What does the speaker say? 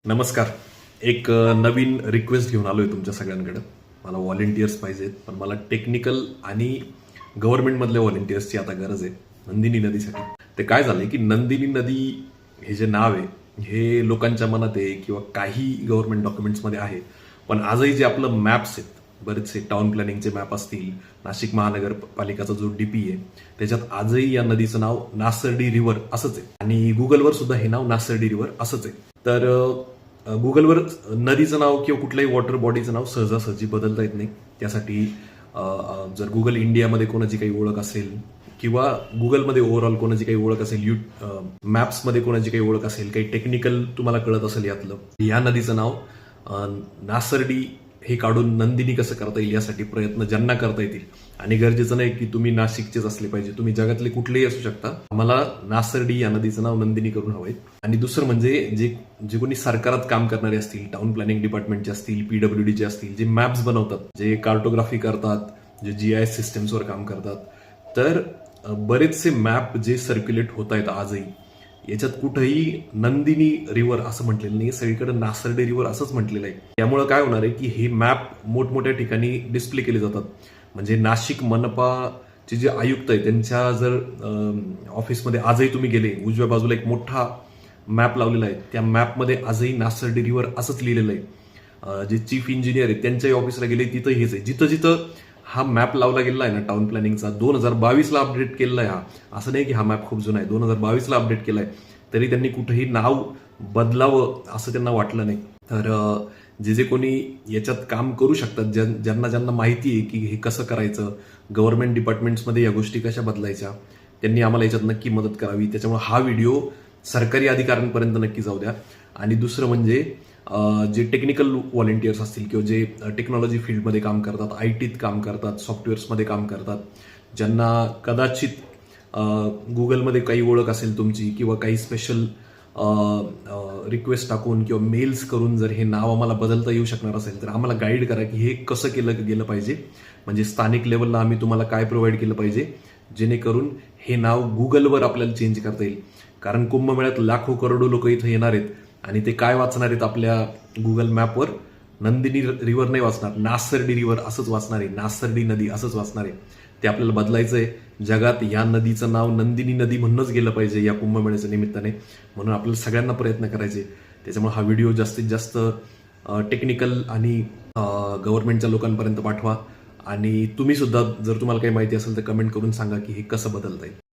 नमस्कार. एक नवीन रिक्वेस्ट घेऊन आलोय तुमच्या सगळ्यांकडे. मला व्हॉलेंटियर्स पाहिजेत, पण मला टेक्निकल आणि गव्हर्नमेंटमधल्या व्हॉलेंटियर्सची आता गरज आहे नंदिनी नदीसाठी. ते काय झालंय की नंदिनी नदी हे जे नाव आहे हे लोकांच्या मनात आहे किंवा काही गव्हर्नमेंट डॉक्युमेंट्समध्ये आहे, पण आजही जे आपलं मॅप्स आहेत, बरेचसे टाउन प्लॅनिंगचे मॅप असतील, नाशिक महानगरपालिकाचा जो डीपी आहे त्याच्यात आजही या नदीचं नाव नासर्डी रिव्हर असंच आहे आणि गुगलवर सुद्धा हे नाव नासर्डी रिव्हर असंच आहे. तर गुगलवर नदीचं नाव किंवा कुठल्याही वॉटर बॉडीचं नाव सहजासहजी बदलता येत नाही. त्यासाठी जर गुगल इंडियामध्ये कोणाची काही ओळख असेल किंवा गुगलमध्ये ओव्हरऑल कोणाची काही ओळख असेल, मॅप्समध्ये कोणाची काही ओळख असेल, काही टेक्निकल तुम्हाला कळत असेल यातलं, या नदीचं नाव नासर्डी हे काढून नंदिनी कसं करता येईल यासाठी प्रयत्न ज्यांना करता येतील. आणि गरजेचं नाही की तुम्ही नाशिकचेच असले पाहिजे, तुम्ही जगातले कुठलेही असू शकता. मला नासर्डी या नदीचं नाव नंदिनी करून हवंय. आणि दुसरं म्हणजे जे कोणी सरकारात काम करणारे असतील, टाउन प्लॅनिंग डिपार्टमेंटचे असतील, पीडब्ल्यूडीचे असतील, जे मॅप्स बनवतात, जे कार्टोग्राफी करतात, जे जीआयएस सिस्टम्सवर काम करतात, तर बरेचसे मॅप जे सर्क्युलेट होत आहेत आजही, याच्यात कुठेही नंदिनी रिव्हर असं म्हटलेलं नाही, सगळीकडे नासर्डी रिव्हर असंच म्हटलेलं आहे. त्यामुळे काय होणार आहे की हे मॅप मोठमोठ्या ठिकाणी डिस्प्ले केले जातात. म्हणजे नाशिक मनपाचे जे आयुक्त आहेत त्यांच्या जर ऑफिसमध्ये आजही तुम्ही गेले, उजव्या बाजूला एक मोठा मॅप लावलेला आहे, त्या मॅपमध्ये आजही नासर्डी रिव्हर असंच लिहिलेलं आहे. जे चीफ इंजिनियर आहेत त्यांच्याही ऑफिसला गेले तिथं हेच आहे. जिथं जिथं हा मॅप लावला गेला आहे ना टाउन प्लॅनिंगचा, 2022ला अपडेट केलेला आहे. हा असं नाही की हा मॅप खूप जुना आहे, 2022ला अपडेट केलाय, तरी त्यांनी कुठेही नाव बदलावं असं त्यांना वाटलं नाही. तर जे कोणी याच्यात काम करू शकतात, ज्यांना माहिती आहे की हे कसं करायचं, गव्हर्नमेंट डिपार्टमेंट्समध्ये या गोष्टी कशा बदलायच्या, त्यांनी आम्हाला याच्यात नक्की मदत करावी. त्याच्यामुळे हा व्हिडिओ सरकारी अधिकाऱ्यांपर्यंत नक्की जाऊ द्या. आणि दुसरं म्हणजे जे टेक्निकल व्हॉलेंटियर्स असतील किंवा जे टेक्नॉलॉजी फील्डमध्ये काम करतात, आयटीत काम करतात, सॉफ्टवेअर्समध्ये काम करतात, ज्यांना कदाचित गुगलमध्ये काही ओळख असेल तुमची किंवा काही स्पेशल रिक्वेस्ट टाकून किंवा मेल्स करून जर हे नाव आम्हाला बदलता येऊ शकणार असेल तर आम्हाला गाईड करा की हे कसं केलं गेलं पाहिजे. म्हणजे स्थानिक लेवलला आम्ही तुम्हाला काय प्रोव्हाइड केलं पाहिजे जेणेकरून हे नाव गुगलवर आपल्याला चेंज करता येईल. कारण कुंभमेळ्यात लाखो करोडो लोक इथं येणार आहेत आणि ते काय वाचणार आहेत आपल्या गुगल मॅपवर, नंदिनी रिव्हर नाही वाचणार, नासर्डी रिव्हर असंच वाचणार आहे, नासर्डी नदी असंच वाचणार आहे. ते आपल्याला बदलायचं आहे. जगात या नदीचं नाव नंदिनी नदी म्हणूनच गेलं पाहिजे या कुंभमेळ्याच्या निमित्ताने. म्हणून आपल्याला सगळ्यांना प्रयत्न करायचे. त्याच्यामुळे हा व्हिडिओ जास्तीत जास्त टेक्निकल आणि गव्हर्नमेंटच्या लोकांपर्यंत पाठवा. आणि तुम्ही सुद्धा जर तुम्हाला काही माहिती असेल तर कमेंट करून सांगा की हे कसं बदलता येईल.